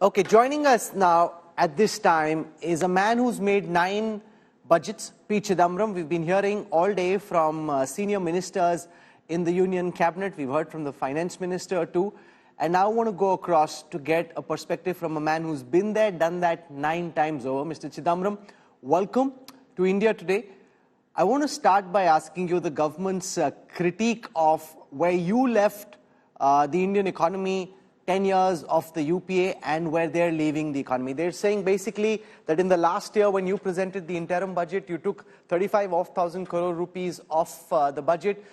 Okay, joining us now at this time is a man who's made 9 budgets, P. Chidambaram. We've been hearing all day from senior ministers in the Union Cabinet. We've heard from the Finance Minister too. And now I want to go across to get a perspective from a man who's been there, done that 9 times over. Mr. Chidambaram, welcome to India today. I want to start by asking you the government's critique of where you left the Indian economy 10 years of the UPA and where they're leaving the economy. They're saying basically that in the last year when you presented the interim budget, you took 35,000 crore rupees off the budget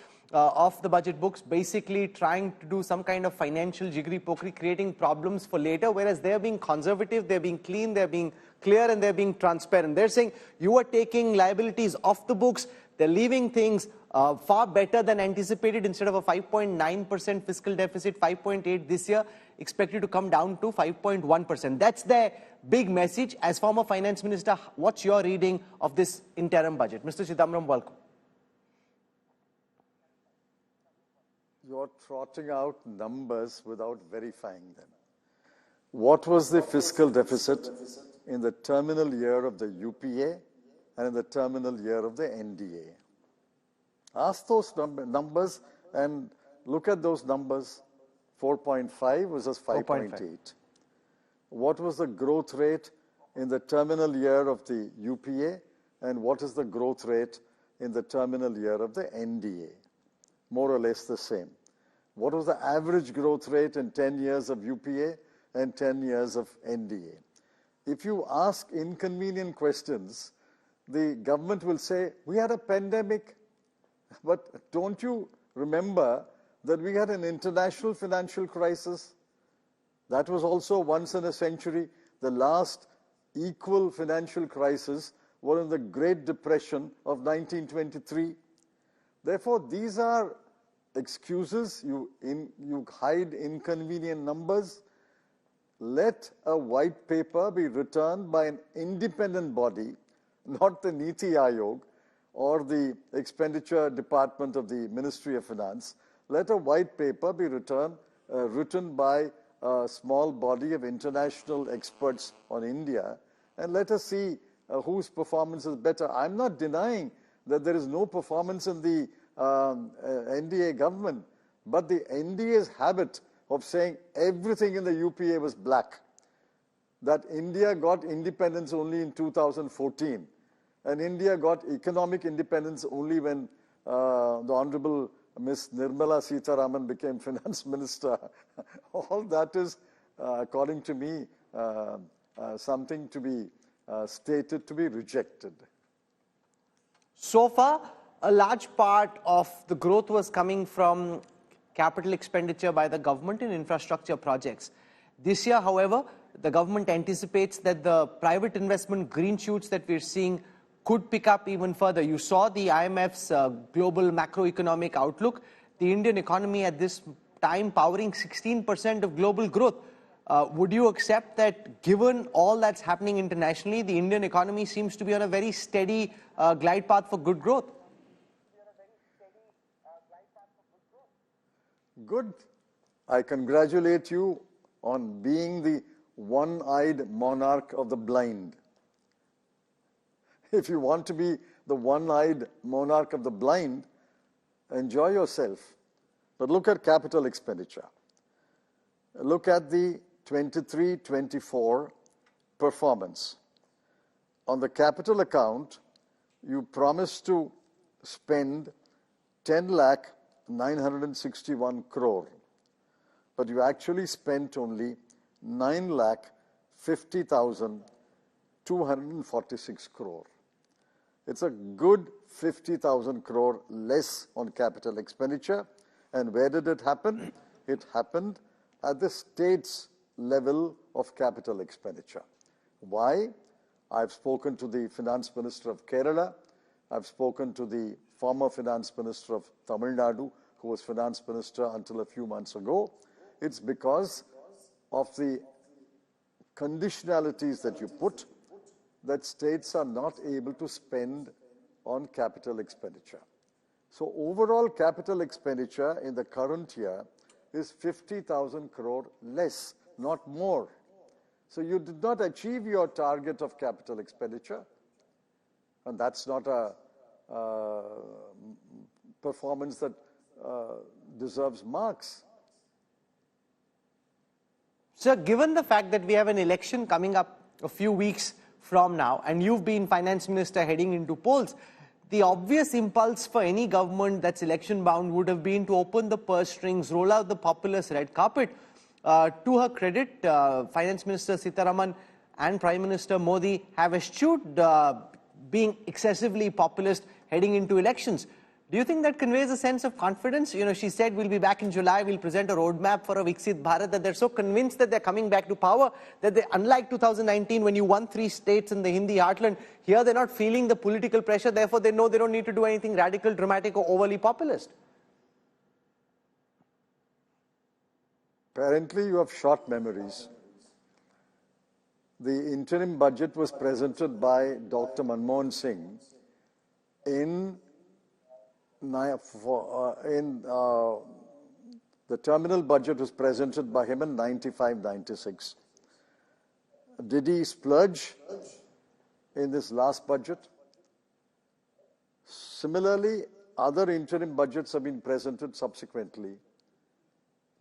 books, basically trying to do some kind of financial jiggery-pokery, creating problems for later, whereas they're being conservative, they're being clean, they're being clear, and they're being transparent. They're saying you are taking liabilities off the books, they're leaving things far better than anticipated. Instead of a 5.9% fiscal deficit, 5.8 this year, expected to come down to 5.1%. That's their big message. As former finance minister, what's your reading of this interim budget? Mr. Chidambaram, welcome. You're trotting out numbers without verifying them. What was the fiscal deficit in the terminal year of the UPA and in the terminal year of the NDA? Ask those numbers and look at those numbers. 4.5 versus 5.8. What was the growth rate in the terminal year of the UPA and what is the growth rate in the terminal year of the NDA? More or less the same. What was the average growth rate in 10 years of UPA and 10 years of NDA? If you ask inconvenient questions, the government will say, we had a pandemic, but don't you remember that we had an international financial crisis? That was also once in a century. The last equal financial crisis was in the Great Depression of 1923. Therefore, these are excuses. You hide inconvenient numbers. Let a white paper be returned by an independent body, not the Niti Aayog or the Expenditure Department of the Ministry of Finance. Let a white paper be written by a small body of international experts on India, and let us see whose performance is better. I'm not denying that there is no performance in the NDA government, but the NDA's habit of saying everything in the UPA was black, that India got independence only in 2014, and India got economic independence only when the Honorable Ms. Nirmala Sitharaman became finance minister. All that is, according to me, something to be stated to be rejected. So far, a large part of the growth was coming from capital expenditure by the government in infrastructure projects. This year, however, the government anticipates that the private investment green shoots that we're seeing could pick up even further. You saw the IMF's global macroeconomic outlook. The Indian economy at this time powering 16% of global growth. Would you accept that given all that's happening internationally, the Indian economy seems to be on a very steady glide path for good growth? Good. I congratulate you on being the one-eyed monarch of the blind. If you want to be the one-eyed monarch of the blind, enjoy yourself. But look at capital expenditure. Look at the 23-24 performance. On the capital account, you promised to spend 10,961 crore, but you actually spent only 9,50,246 crore. It's a good 50,000 crore less on capital expenditure. And where did it happen? It happened at the state's level of capital expenditure. Why? I've spoken to the finance minister of Kerala. I've spoken to the former finance minister of Tamil Nadu, who was finance minister until a few months ago. It's because of the conditionalities that you put that states are not able to spend on capital expenditure. So overall capital expenditure in the current year is 50,000 crore less, not more. So you did not achieve your target of capital expenditure, and that's not a performance that deserves marks. Sir, given the fact that we have an election coming up a few weeks from now, and you've been finance minister heading into polls, the obvious impulse for any government that's election bound would have been to open the purse strings, roll out the populist red carpet. To her credit, Finance Minister Sitaraman and Prime Minister Modi have eschewed being excessively populist heading into elections. Do you think that conveys a sense of confidence? You know, she said we'll be back in July, we'll present a roadmap for a Viksit Bharat, that they're so convinced that they're coming back to power that they, unlike 2019 when you won 3 states in the Hindi heartland, here they're not feeling the political pressure, therefore they know they don't need to do anything radical, dramatic or overly populist. Apparently you have short memories. The interim budget was presented by Dr. Manmohan Singh in the terminal budget was presented by him in 95-96. Did he splurge in this last budget? Similarly, other interim budgets have been presented subsequently.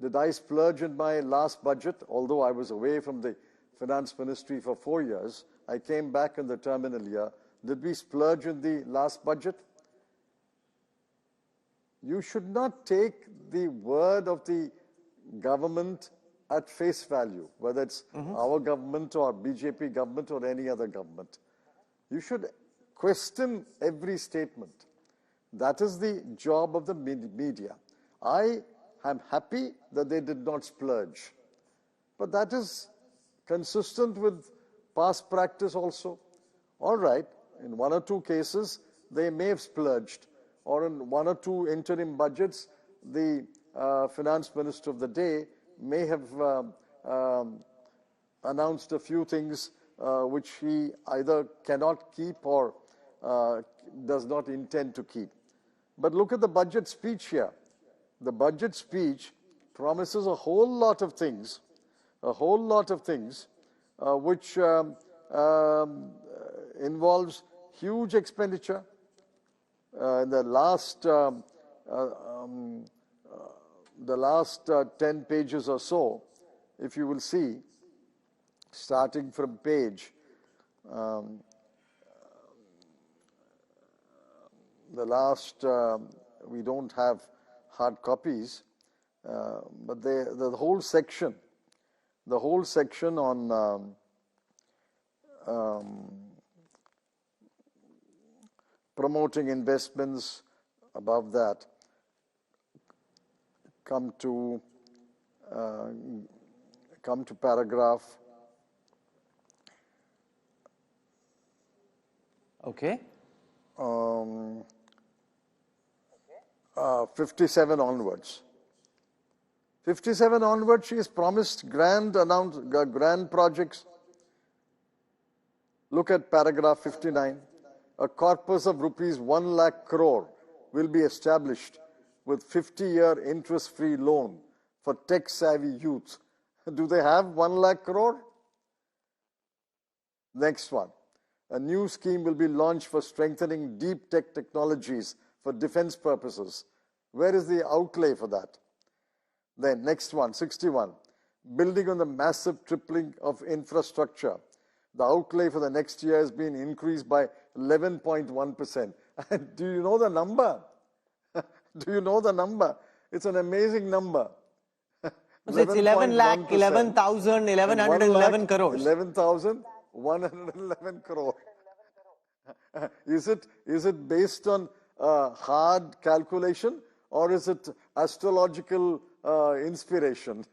Did I splurge in my last budget? Although I was away from the finance ministry for 4 years, I came back in the terminal year. Did we splurge in the last budget? You should not take the word of the government at face value, whether it's our government or BJP government or any other government. You should question every statement. That is the job of the media. I am happy that they did not splurge, but that is consistent with past practice also. All right, in 1 or 2 cases, they may have splurged, or in 1 or 2 interim budgets, the finance minister of the day may have announced a few things which he either cannot keep or does not intend to keep. But look at the budget speech here. The budget speech promises a whole lot of things, which involves huge expenditure. In the last 10 pages or so, if you will see, starting from page we don't have hard copies, but the whole section on promoting investments, above that, come to paragraph. Okay. 57 onwards. 57 onwards, she has promised grand projects. Look at paragraph 59. A corpus of rupees 1 lakh crore will be established with 50-year interest-free loan for tech-savvy youth. Do they have 1 lakh crore? Next one. A new scheme will be launched for strengthening deep tech technologies for defense purposes. Where is the outlay for that? Then next one, 61. Building on the massive tripling of infrastructure. The outlay for the next year has been increased by 11.1%. And do you know the number? Do you know the number? It's an amazing number. So it's 11,11,11 crores. 11,111 crore. Is it based on hard calculation, or is it astrological inspiration?